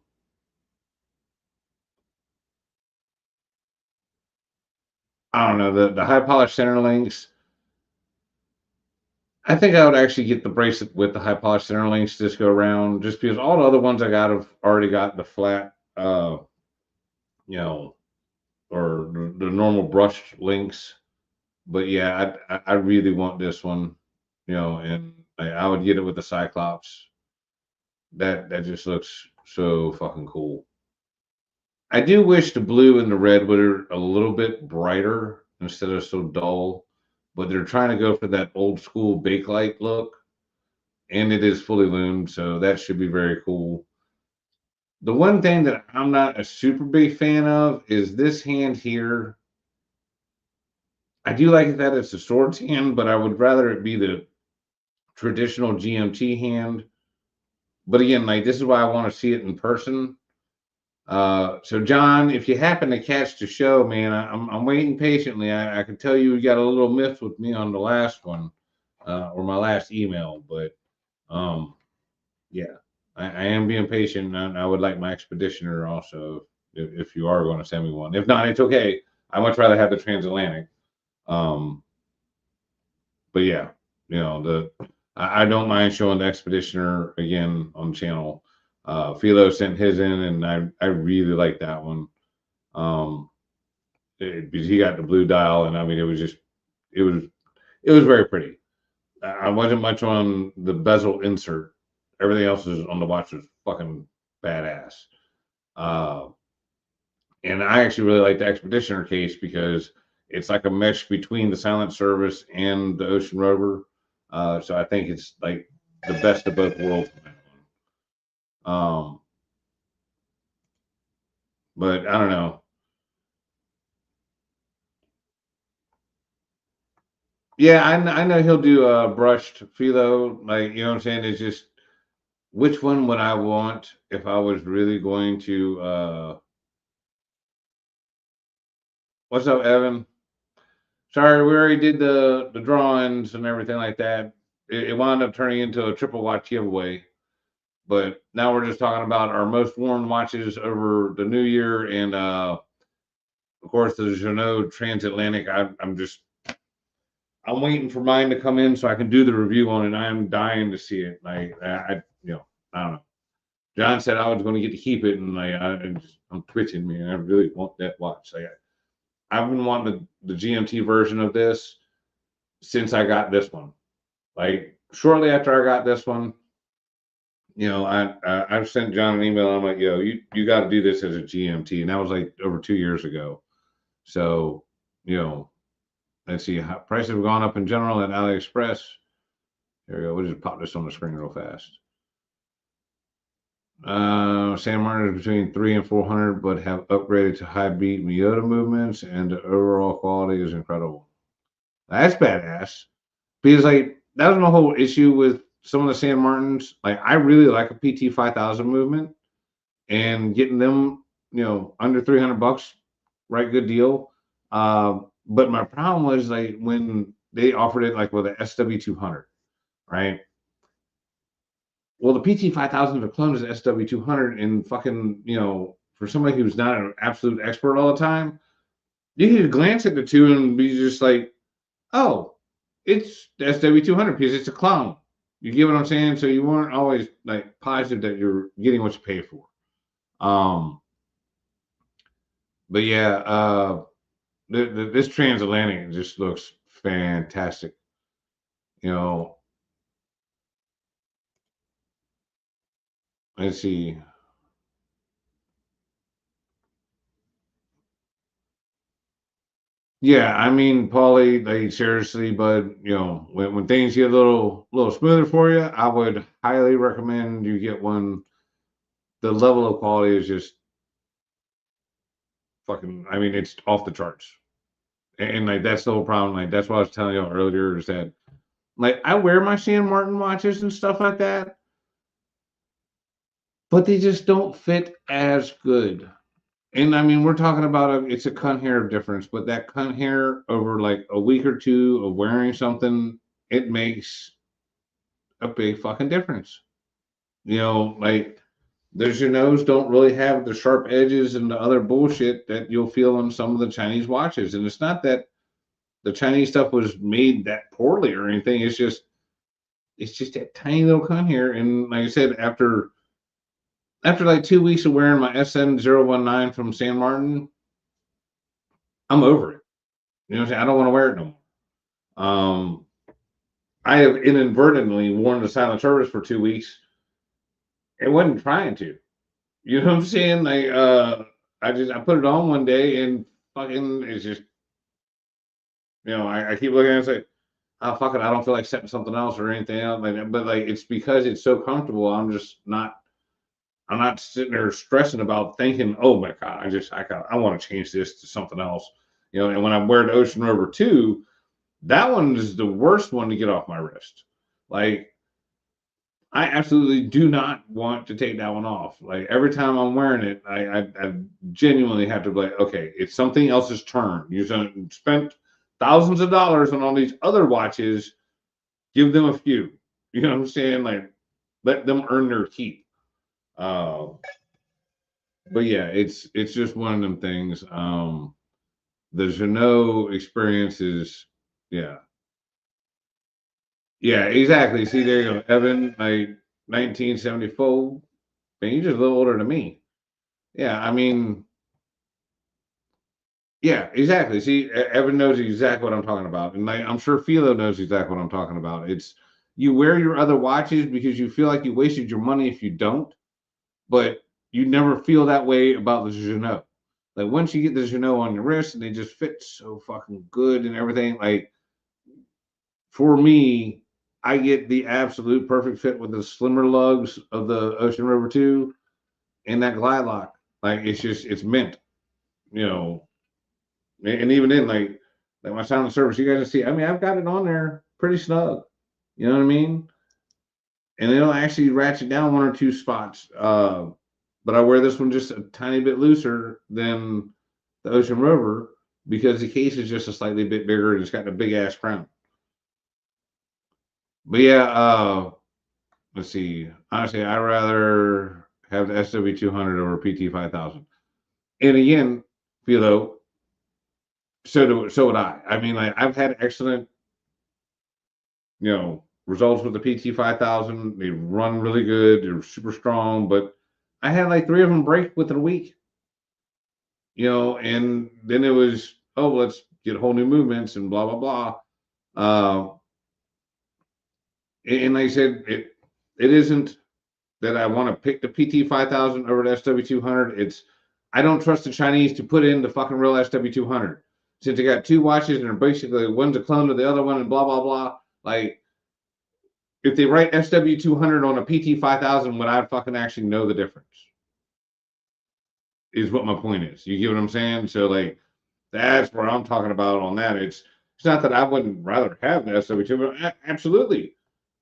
I don't know, the high polished center links. I think I would actually get the bracelet with the high polished center links this go around, just because all the other ones I got have already got the flat, you know, or the normal brushed links. But yeah, I really want this one, and I would get it with the Cyclops. That just looks so fucking cool. I do wish the blue and the red were a little bit brighter instead of so dull, but they're trying to go for that old school bakelite look, and it is fully loomed, so that should be very cool. The one thing that I'm not a super big fan of is this hand here. I do like that it's a swords hand, but I would rather it be the traditional GMT hand. But again, like this is why I want to see it in person. So John, if you happen to catch the show, man, I'm waiting patiently. I can tell you got a little miffed with me on the last one, or my last email, but um, yeah, I am being patient, and I would like my expeditioner also if you are going to send me one. If not, it's okay. I much rather have the transatlantic. Um, but yeah, I don't mind showing the expeditioner again on the channel. Philo sent his in, and I really like that one. Um, because he got the blue dial, and I mean, it was it was very pretty. I wasn't much on the bezel insert. Everything else is on the watch was fucking badass. Uh, and I actually really like the Expeditioner case because it's like a mesh between the Silent Service and the Ocean Rover. So I think it's like the best of both worlds. Um, but I don't know. Yeah, I know he'll do brushed philo. Like, you know what I'm saying? It's just which one would I want if I was really going to what's up, Evan? Sorry, we already did the drawings and everything like that. It wound up turning into a triple watch giveaway. But now we're just talking about our most worn watches over the new year, and of course the Jeannot Transatlantic. I'm waiting for mine to come in so I can do the review on it. I'm dying to see it. I don't know. John said I was going to get to keep it, and I'm twitching, man. I really want that watch. I've been wanting the GMT version of this since I got this one. Like shortly after I got this one, I've sent John an email. I'm like, yo, you got to do this as a GMT, and that was like over 2 years ago. So, you know, let's see, how prices have gone up in general at AliExpress. Here we go. We'll just pop this on the screen real fast. San Martin is between 300 and 400, but have upgraded to high beat Miyota movements, and the overall quality is incredible. That's badass. Because like that was my whole issue with some of the San Martins. Like I really like a PT 5000 movement, and getting them, under $300, right? Good deal. But my problem was like when they offered it like with a SW200, right? Well, the PT 5000 is a clone of the SW200, and fucking, for somebody who's not an absolute expert all the time, you can glance at the two and be just like, oh, it's the SW200 because it's a clone. You get what I'm saying? So you weren't always like positive that you're getting what you pay for. Um, but yeah, this transatlantic just looks fantastic. You know, let's see. Yeah, I mean, Paulie, like seriously, but when things get a little smoother for you, I would highly recommend you get one. The level of quality is just fucking. I mean, it's off the charts, and like that's the whole problem. Like that's what I was telling you earlier is that like I wear my San Martin watches and stuff like that, but they just don't fit as good. And I mean, we're talking about it's a cunt hair difference, but that cunt hair over like a week or two of wearing something, it makes a big fucking difference. Like there's your nose don't really have the sharp edges and the other bullshit that you'll feel on some of the Chinese watches. And it's not that the Chinese stuff was made that poorly or anything. It's just that tiny little cunt hair. And like I said, after like 2 weeks of wearing my SN019 from San Martin, I'm over it. You know what I'm saying? I don't want to wear it no more. I have inadvertently worn the silent service for 2 weeks. It wasn't trying to. You know what I'm saying? Like, I put it on one day and fucking it's just, I keep looking at it and say, oh fuck it, I don't feel like setting something else or anything else. Like, but like it's because it's so comfortable. I'm not sitting there stressing about thinking, oh my god, I want to change this to something else. And when I wear the Ocean Rover 2, that one is the worst one to get off my wrist. Like I absolutely do not want to take that one off. Like every time I'm wearing it, I genuinely have to be like, okay, it's something else's turn. You spent thousands of dollars on all these other watches. Give them a few. You know what I'm saying? Like let them earn their keep. Uh, but yeah, it's just one of them things. The Jeannot experience is, yeah, yeah, exactly. See, there you go, Evan, like 1974. Man, you're just a little older than me. Yeah, I mean, yeah, exactly. See, Evan knows exactly what I'm talking about, and I'm sure Philo knows exactly what I'm talking about. It's you wear your other watches because you feel like you wasted your money if you don't, but you never feel that way about the Jeannot. Like once you get the Jeannot on your wrist and they just fit so fucking good and everything, like for me, I get the absolute perfect fit with the slimmer lugs of the Ocean Rover 2 and that glide lock. Like it's mint, you know. And even then, like my silent service, you guys see. I mean, I've got it on there pretty snug. You know what I mean? And it'll actually ratchet down one or two spots. But I wear this one just a tiny bit looser than the Ocean Rover because the case is just a slightly bit bigger and it's got a big ass crown. But yeah, let's see. Honestly, I'd rather have the SW200 over PT5000. And again, Philo, so would I. I mean, like I've had excellent, results with the PT5000. They run really good. They're super strong, but I had like three of them break within a week. And then it was, oh, let's get whole new movements and blah blah blah. Uh, and like I said, it isn't that I want to pick the PT5000 over the SW200. It's I don't trust the Chinese to put in the fucking real SW200 since they got two watches and they're basically one's a clone of the other one and blah blah blah. Like if they write SW200 on a PT5000, would I fucking actually know the difference? Is what my point is. You get what I'm saying? So like that's where I'm talking about on that. It's not that I wouldn't rather have the SW2, but absolutely.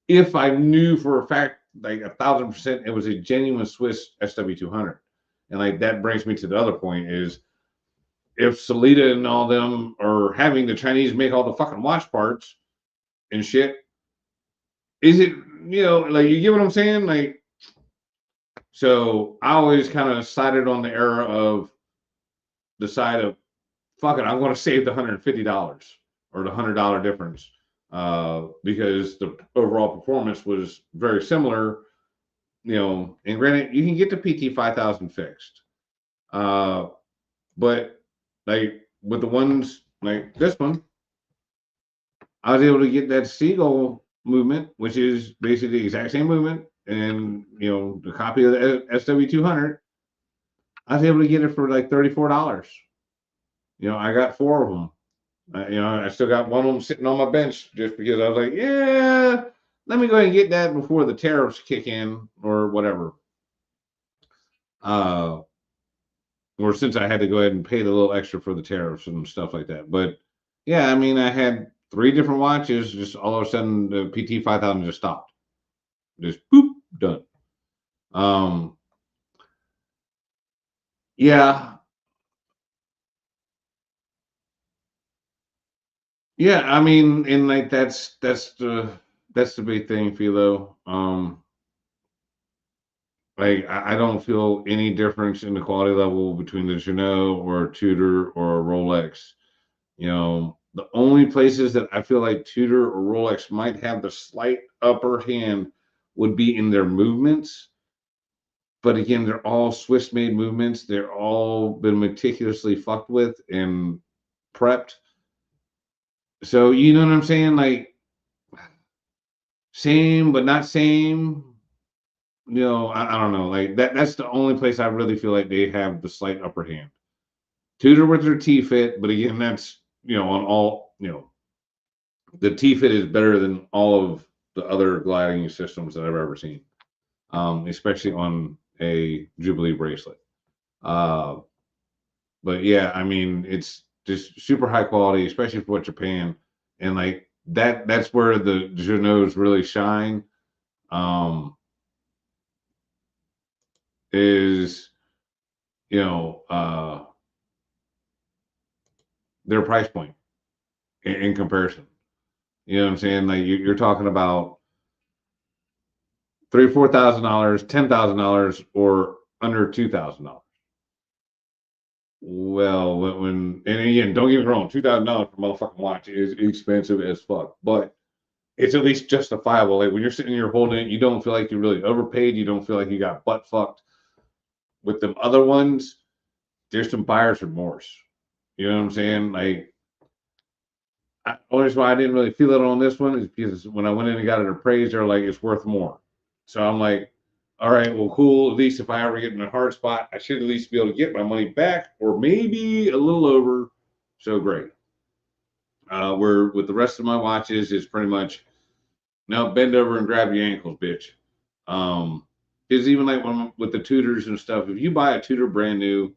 If I knew for a fact, like 1,000%, it was a genuine Swiss SW200. And like that brings me to the other point is if Salita and all them are having the Chinese make all the fucking watch parts and shit, is it, like you get what I'm saying? Like, so I always kind of sided on the era of the side of fuck it, I'm going to save the $150 or the $100 difference because the overall performance was very similar. And granted, you can get the PT5000 fixed, but like with the ones like this one, I was able to get that seagull movement, which is basically the exact same movement, and the copy of the SW200. I was able to get it for like $34. I got four of them. I still got one of them sitting on my bench just because I was like, yeah, let me go ahead and get that before the tariffs kick in or whatever. Uh, or since I had to go ahead and pay the little extra for the tariffs and stuff like that. But yeah, I mean, I had three different watches. Just all of a sudden, the PT 5000 just stopped. Just boop, done. Um, yeah, yeah. I mean, and like that's the big thing, Philo. Like I don't feel any difference in the quality level between the Janot or a Tudor or a Rolex. The only places that I feel like Tudor or Rolex might have the slight upper hand would be in their movements. But again, they're all Swiss made movements. They're all been meticulously fucked with and prepped. So you know what I'm saying? Like same but not same. I don't know. Like that's the only place I really feel like they have the slight upper hand. Tudor with their T fit, but again, that's on all the T fit is better than all of the other gliding systems that I've ever seen, especially on a Jubilee bracelet. Uh, but yeah, I mean, it's just super high quality, especially for what you're paying, and like that's where the Genots really shine. Um, is you know their price point in comparison. You know what I'm saying? Like you're talking about $3,000, $4,000, $10,000, or under $2,000. Well, and again, don't get me wrong, $2,000 for a motherfucking watch is expensive as fuck, but it's at least justifiable. Like when you're sitting here holding it, you don't feel like you really overpaid. You don't feel like you got butt fucked. With them other ones, there's some buyer's remorse. You know what I'm saying? Like, only reason why I didn't really feel it on this one is because when I went in and got it appraised, they're like, it's worth more. So I'm like, all right, well, cool. At least if I ever get in a hard spot, I should at least be able to get my money back or maybe a little over. So great. Where with the rest of my watches, it's pretty much now bend over and grab your ankles, bitch. Um, because even like when with the Tudors and stuff, if you buy a Tudor brand new,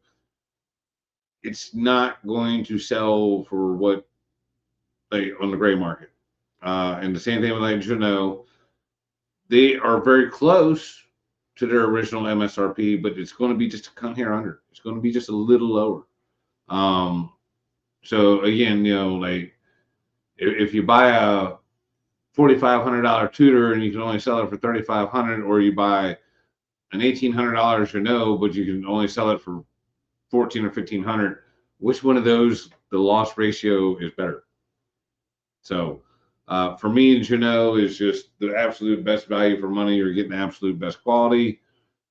it's not going to sell for what like on the gray market. And the same thing with like Juno, they are very close to their original MSRP, but it's going to be just a come here under. It's going to be just a little lower. Um, so again, like if you buy a $4,500 Tudor and you can only sell it for 3,500, or you buy an $1,800 Renault, but you can only sell it for 14 or 1,500. Which one of those the loss ratio is better? So for me, Juno is just the absolute best value for money. You're getting the absolute best quality,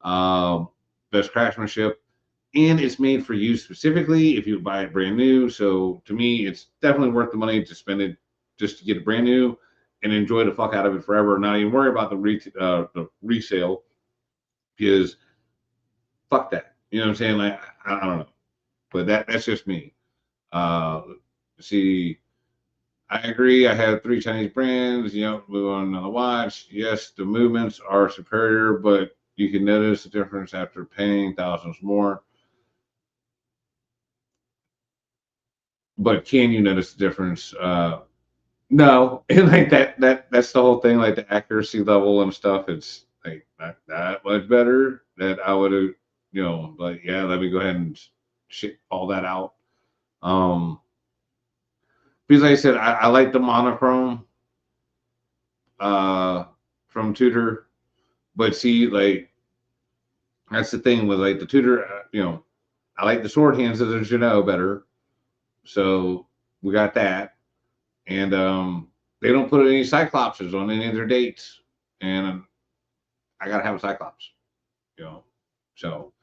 um, best craftsmanship, and it's made for you specifically if you buy it brand new. So to me, it's definitely worth the money to spend it just to get it brand new and enjoy the fuck out of it forever. Not even worry about the resale because fuck that. You know what I'm saying? Like I don't know, but that's just me. Uh, see, I agree. I have three Chinese brands. Move on to another watch. Yes, the movements are superior, but you can notice the difference after paying thousands more. But can you notice the difference? No, and like that's the whole thing. Like the accuracy level and stuff. It's like not that much better. That I would have, like yeah. Let me go ahead and shit all that out. Um, because like I said, I like the monochrome uh from Tudor, but see, like that's the thing with like the Tudor. I like the sword hands of the Janot better, so we got that, and they don't put any Cyclopses on any of their dates, and I gotta have a Cyclops, you know. So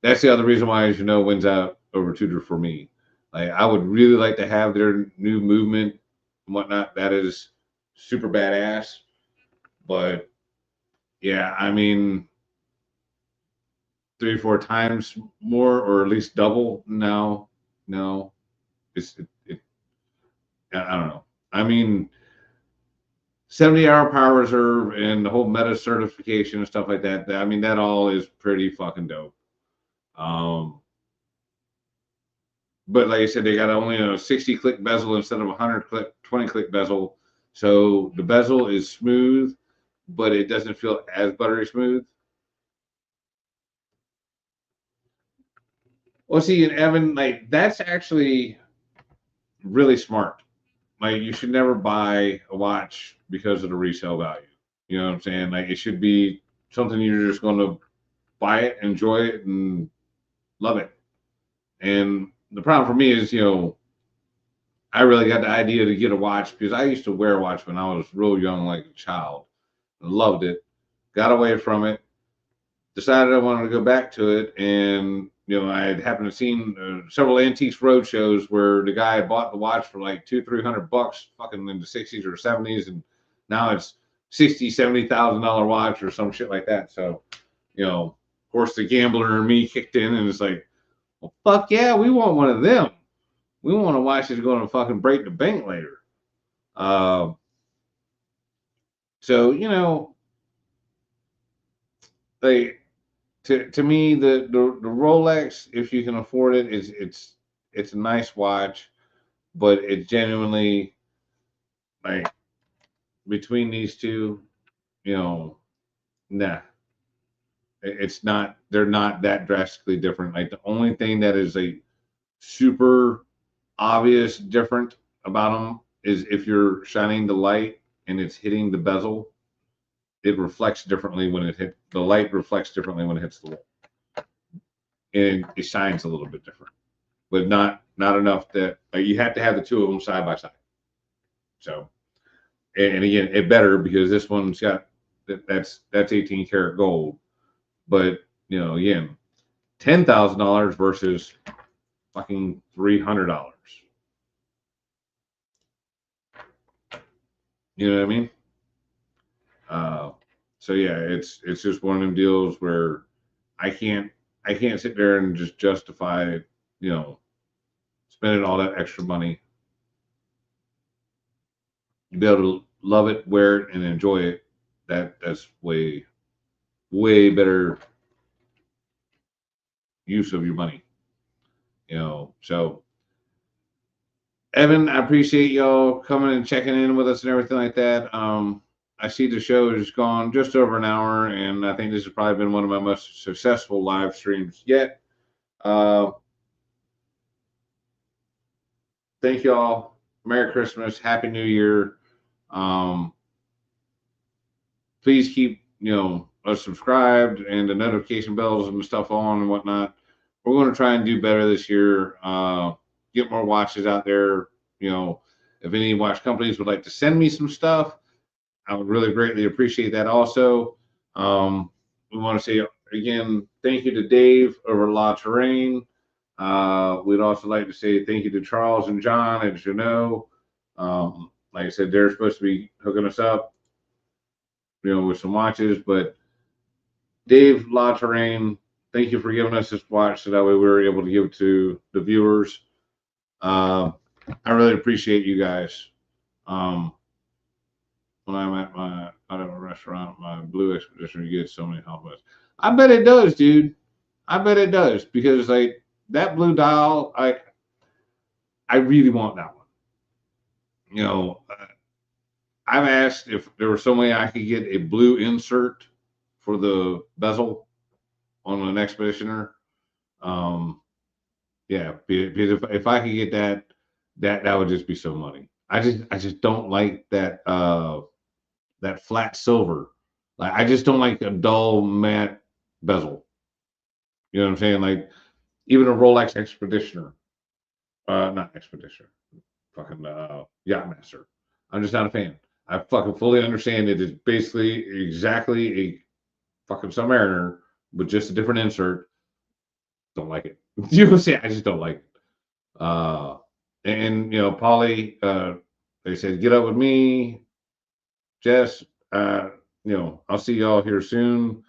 that's the other reason why Janot wins out over Tudor for me. Like I would really like to have their new movement and whatnot. That is super badass, but yeah, I mean, three or four times more, or at least double. No, no, it's I don't know. I mean, 70-hour power reserve and the whole meta certification and stuff like that. I mean, that all is pretty fucking dope. Um, but like I said, they got only a 60 click bezel instead of a 100 click, 20 click bezel. So the bezel is smooth, but it doesn't feel as buttery smooth. Well, see, and Evan, like that's actually really smart. Like you should never buy a watch because of the resale value. You know what I'm saying? Like it should be something you're just going to buy it, enjoy it, and love it. And the problem for me is, I really got the idea to get a watch because I used to wear a watch when I was real young, like a child. I loved it. Got away from it. Decided I wanted to go back to it, and I had happened to seen several antiques road shows where the guy had bought the watch for like 200-300 bucks, fucking in the '60s or '70s, and now it's $60,000-$70,000 watch or some shit like that. So, of course, the gambler in me kicked in, and it's like, well, fuck yeah, we want one of them. We want a watch that's going to fucking break the bank later. Uh, so they to me the Rolex, if you can afford it, is it's a nice watch, but it genuinely, like, between these two, you know, nah, it's not. They're not that drastically different. Like the only thing that is a super obvious different about them is if you're shining the light and it's hitting the bezel, it reflects differently when it hit the light reflects differently when it hits the wall, and it shines a little bit different, but not enough that you have to have the two of them side by side. So, and again, it better because this one's got that's 18 karat gold, but again, $10,000 versus fucking $300. You know what I mean? Uh, so yeah, it's just one of them deals where I can't I can't sit there and just justify you know spending all that extra money to be able to love it, wear it, and enjoy it. That's way better use of your money. So Evan, I appreciate y'all coming and checking in with us and everything like that. I see the show has gone just over an hour, and I think this has probably been one of my most successful live streams yet. Uh, thank y'all. Merry Christmas, Happy New Year. Um, please keep us subscribed and the notification bells and stuff on and whatnot. We're going to try and do better this year. Get more watches out there. If any watch companies would like to send me some stuff, I would really greatly appreciate that. Also, we want to say again thank you to Dave over La Touraine. We'd also like to say thank you to Charles and John at Jeannot. Like I said, they're supposed to be hooking us up, with some watches. But Dave La Touraine, thank you for giving us this watch so that way we were able to give it to the viewers. Uh, I really appreciate you guys. Um, when I'm at my out of a restaurant, my Blue Expedition, you get so many compliments. I bet it does, dude. I bet it does because like that blue dial, I really want that one. You know, I've asked if there was some way I could get a blue insert for the bezel on an Expeditioner. Um, yeah, because if I could get that, that would just be so money. I just don't like that flat silver. Like I just don't like a dull matte bezel. You know what I'm saying? Like even a Rolex Expeditioner, not Expeditioner, fucking Yachtmaster. I'm just not a fan. I fucking fully understand it is basically exactly a fucking Submariner with just a different insert. Don't like it. You know what I'm saying? I just don't like it. And Polly, they said, get up with me, Jess. I'll see y'all here soon.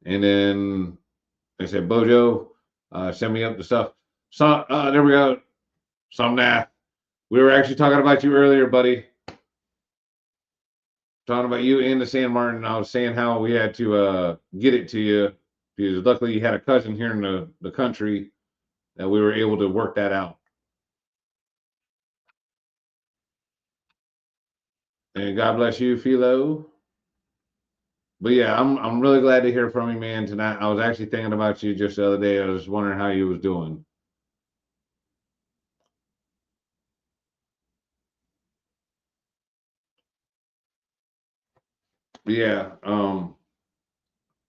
And then they said, Bojo, send me up the stuff. So there we go. Some math. We were actually talking about you earlier, buddy. Talking about you and the San Martin. I was saying how we had to get it to you because luckily you had a cousin here in the country that we were able to work that out. And God bless you, Philo. But yeah, I'm really glad to hear from you, man. Tonight, I was actually thinking about you just the other day. I was wondering how you was doing. But yeah,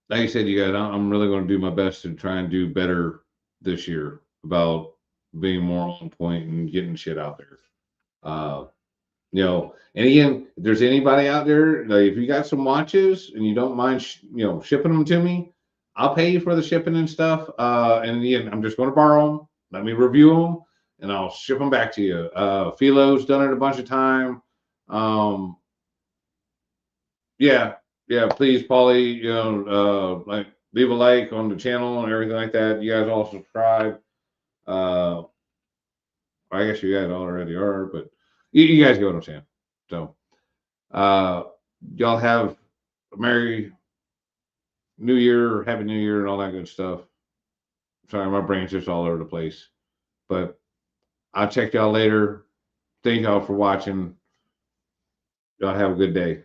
like I said, you guys, I'm really going to do my best to try and do better this year about being more on point and getting shit out there. Uh, and again, if there's anybody out there, like if you got some watches and you don't mind, shipping them to me, I'll pay you for the shipping and stuff. And again, I'm just going to borrow them. Let me review them, and I'll ship them back to you. Philo's done it a bunch of time. Um, yeah, yeah. Please, Paulie, like leave a like on the channel and everything like that. You guys all subscribe. Uh, I guess you guys already are, but you guys get what I'm saying. So. Uh, y'all have a Merry New Year, Happy New Year, and all that good stuff. Sorry, my brain's just all over the place. But I'll check y'all later. Thank y'all for watching. Y'all have a good day.